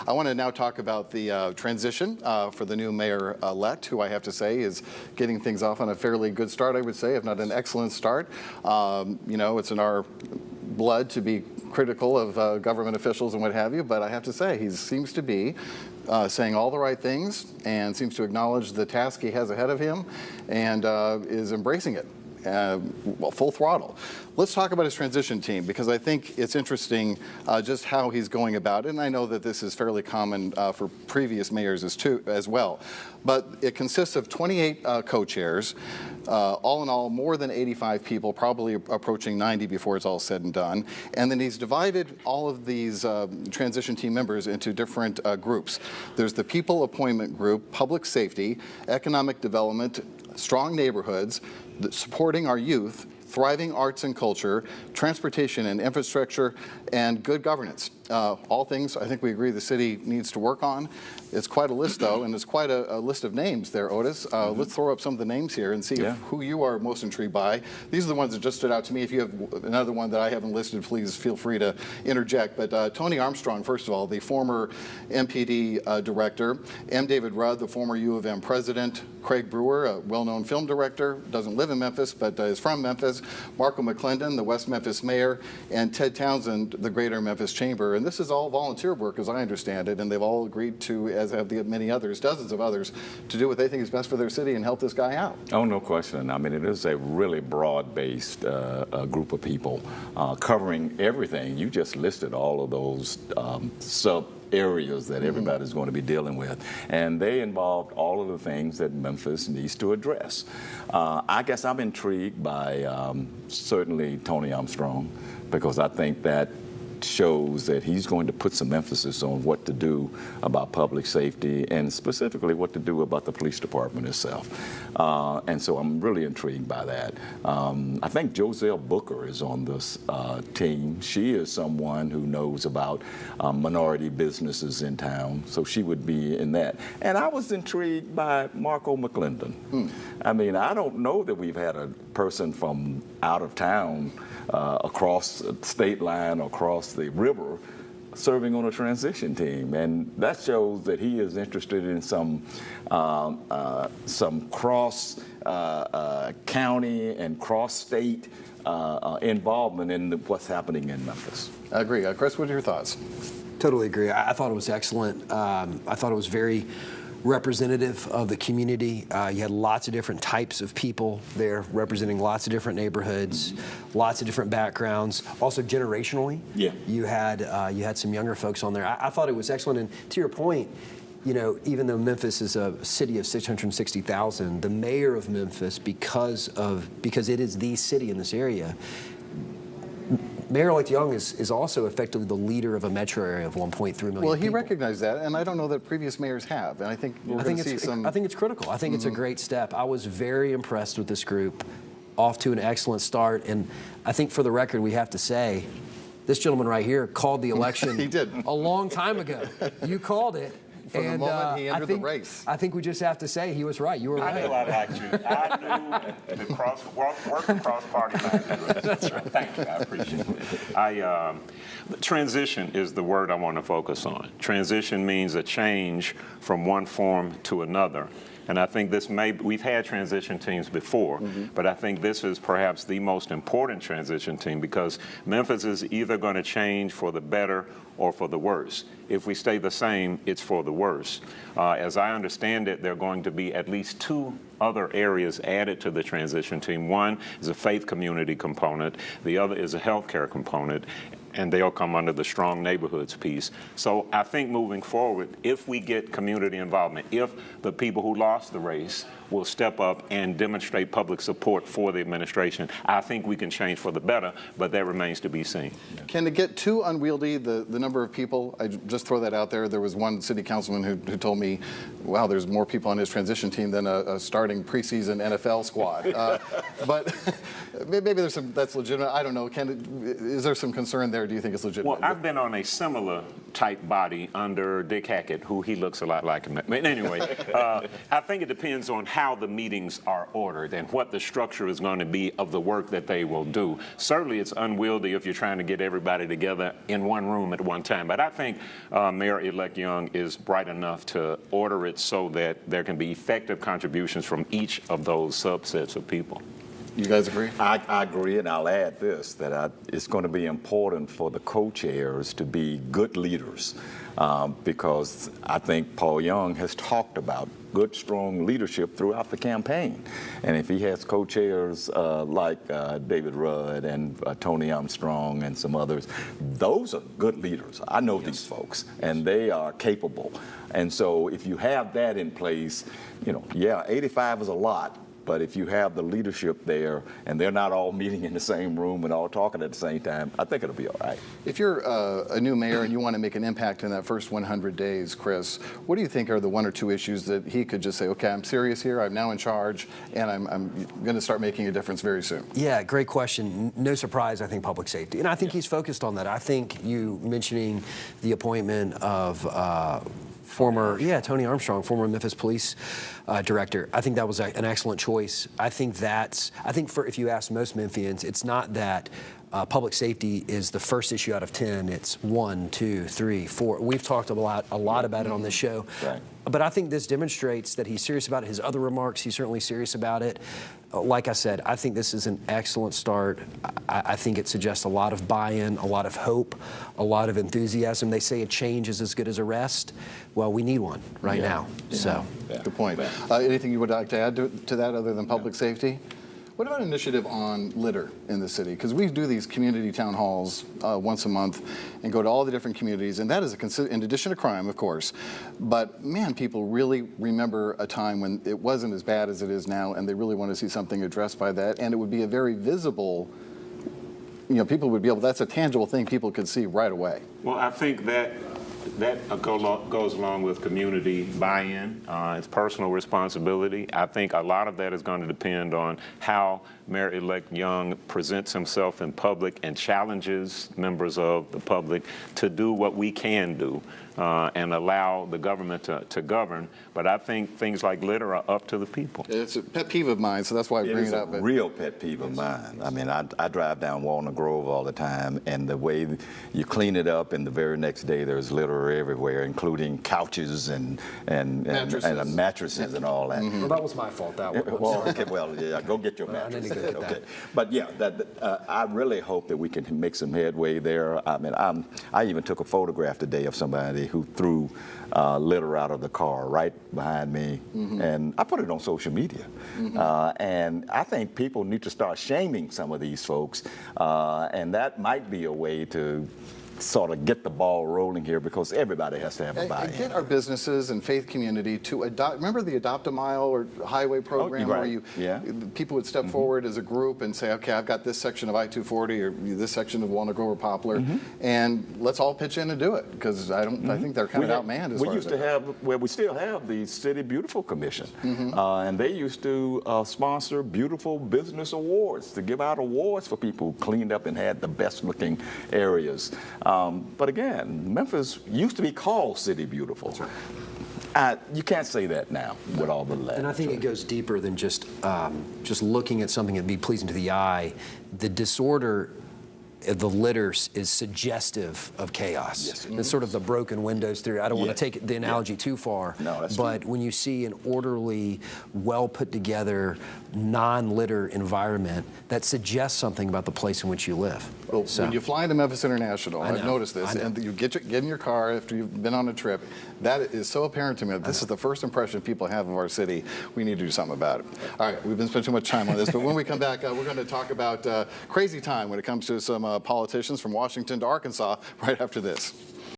I want to now talk about the transition for the new mayor-elect, who I have to say is getting things off on a fairly good start, I would say, if not an excellent start. You know, it's in our blood to be critical of government officials and what have you, but I have to say he seems to be saying all the right things and seems to acknowledge the task he has ahead of him and is embracing it. Well, full throttle. Let's talk about his transition team, because I think it's interesting just how he's going about it. And I know that this is fairly common for previous mayors as well. But it consists of 28 co-chairs, all in all, more than 85 people, probably approaching 90 before it's all said and done. And then he's divided all of these transition team members into different groups. There's the people appointment group, public safety, economic development, strong neighborhoods, supporting our youth, thriving arts and culture, transportation and infrastructure, and good governance. All things I think we agree the city needs to work on. It's quite a list, though, and it's quite a list of names there, Otis. Let's throw up some of the names here and see who you are most intrigued by. These are the ones that just stood out to me. If you have another one that I haven't listed, please feel free to interject. But Tony Armstrong, first of all, the former MPD director. M. David Rudd, the former U of M president. Craig Brewer, a well-known film director, doesn't live in Memphis, but is from Memphis. Marco McClendon, the West Memphis mayor. And Ted Townsend, the Greater Memphis Chamber. And this is all volunteer work, as I understand it, and they've all agreed to, as have the many others, dozens of others, to do what they think is best for their city and help this guy out. Oh, no question. I mean, it is a really broad-based group of people covering everything. You just listed all of those sub-areas that everybody's going to be dealing with, and they involved all of the things that Memphis needs to address. I guess I'm intrigued by certainly Tony Armstrong, because I think that shows that he's going to put some emphasis on what to do about public safety and specifically what to do about the police department itself. And so I'm really intrigued by that. I think Joselle Booker is on this team. She is someone who knows about minority businesses in town, so she would be in that. And I was intrigued by Marco McClendon. I mean, I don't know that we've had a person from out of town across the state line, across the river, serving on a transition team, and that shows that he is interested in some cross county and cross state involvement in what's happening in Memphis. I agree. Chris, what are your thoughts? Totally agree. I thought it was excellent. I thought it was very representative of the community. You had lots of different types of people there representing lots of different neighborhoods, lots of different backgrounds. Also generationally, you had some younger folks on there. I thought it was excellent. And to your point, you know, even though Memphis is a city of 660,000, the mayor of Memphis, because it is the city in this area, Mayor-elect Young is also effectively the leader of a metro area of 1.3 million Well, he people. recognized that, and I don't know that previous mayors have. And I think we're going to see some... I think it's critical. I think it's a great step. I was very impressed with this group, off to an excellent start. And I think for the record, we have to say, this gentleman right here called the election he did. a long time ago. You called it. From the moment he entered the race. I think we just have to say he was right. You were right. I knew I liked you. I knew the work across party lines. That's right. Thank you. I appreciate it. Transition is the word I want to focus on. Transition means a change from one form to another. And I think we've had transition teams before, but I think this is perhaps the most important transition team, because Memphis is either going to change for the better or for the worse. If we stay the same, it's for the worse. As I understand it, there are going to be at least two other areas added to the transition team. One is a faith community component. The other is a healthcare component. And they'll come under the strong neighborhoods piece. So I think moving forward, if we get community involvement, if the people who lost the race will step up and demonstrate public support for the administration, I think we can change for the better, but that remains to be seen. Can it get too unwieldy, the number of people? I just throw that out there. There was one city councilman who told me, wow, there's more people on his transition team than a starting preseason NFL squad. But maybe that's legitimate. I don't know. Is there some concern there or do you think it's legitimate? Well, I've been on a similar type body under Dick Hackett, who he looks a lot like him. But anyway, I think it depends on how the meetings are ordered and what the structure is going to be of the work that they will do. Certainly, it's unwieldy if you're trying to get everybody together in one room at one time. But I think Mayor-elect Young is bright enough to order it so that there can be effective contributions from each of those subsets of people. You guys agree? I agree, and I'll add this, that it's going to be important for the co-chairs to be good leaders, because I think Paul Young has talked about good, strong leadership throughout the campaign. And if he has co-chairs like David Rudd and Tony Armstrong and some others, those are good leaders. I know these folks, and they are capable. And so if you have that in place, you know, yeah, 85 is a lot. But if you have the leadership there and they're not all meeting in the same room and all talking at the same time, I think it'll be all right. If you're a new mayor and you want to make an impact in that first 100 days, Chris, what do you think are the one or two issues that he could just say, okay, I'm serious here, I'm now in charge, and I'm going to start making a difference very soon? Yeah, great question. No surprise, I think public safety. And I think he's focused on that. I think you mentioning the appointment of Tony Armstrong, former Memphis police director. I think that was an excellent choice. I think if you ask most Memphians, it's not that public safety is the first issue out of 10. It's 1, 2, 3, 4. We've talked a lot about it on this show. Right. But I think this demonstrates that he's serious about it. His other remarks, he's certainly serious about it. Like I said, I think this is an excellent start. I think it suggests a lot of buy-in, a lot of hope, a lot of enthusiasm. They say a change is as good as a rest. Well, we need one right now. Yeah. So, Good point. Anything you would like to add to that other than public safety? What about an initiative on litter in the city? Because we do these community town halls once a month and go to all the different communities, and that is in addition to crime, of course. But man, people really remember a time when it wasn't as bad as it is now, and they really want to see something addressed by that. And it would be a very visible, people would be able, that's a tangible thing people could see right away. Well, I think that goes along with community buy-in. It's personal responsibility. I think a lot of that is going to depend on how Mayor-elect Young presents himself in public and challenges members of the public to do what we can do and allow the government to govern. But I think things like litter are up to the people. It's a pet peeve of mine, so that's why I bring it up. It is a real pet peeve of mine. I mean, I drive down Walnut Grove all the time, and the way you clean it up, and the very next day there's litter everywhere, including couches and mattresses and all that. well, that was my fault. That one. Well, okay, yeah, go get your I need to mattress. go get Okay, that. but yeah, I really hope that we can make some headway there. I mean, I even took a photograph today of somebody who threw litter out of the car right behind me, and I put it on social media. And I think people need to start shaming some of these folks, and that might be a way to sort of get the ball rolling here, because everybody has to have a buy-in. Get our businesses and faith community to adopt. Remember the Adopt a Mile or highway program right. where people would step forward as a group and say, okay, I've got this section of I-240 or this section of Walnut Grove or Poplar, and let's all pitch in and do it, because I think they're kind of outmanned as far as we still have the City Beautiful Commission, and they used to sponsor beautiful business awards, to give out awards for people who cleaned up and had the best looking areas. But again, Memphis used to be called City Beautiful. You can't say that now with all the land. And I think it goes deeper than just looking at something and be pleasing to the eye. The disorder the litter is suggestive of chaos. Yes, It's sort of the broken windows through. I don't want to take the analogy too far, No, that's but true. when you see an orderly, well put together, non-litter environment, that suggests something about the place in which you live. Well, when you fly into Memphis International, I I've know, noticed this, I know. and you get in your car after you've been on a trip, that is so apparent to me that this is the first impression people have of our city. We need to do something about it. All right, we've been spending too much time on this, but when we come back, we're going to talk about crazy time when it comes to some politicians from Washington to Arkansas right after this.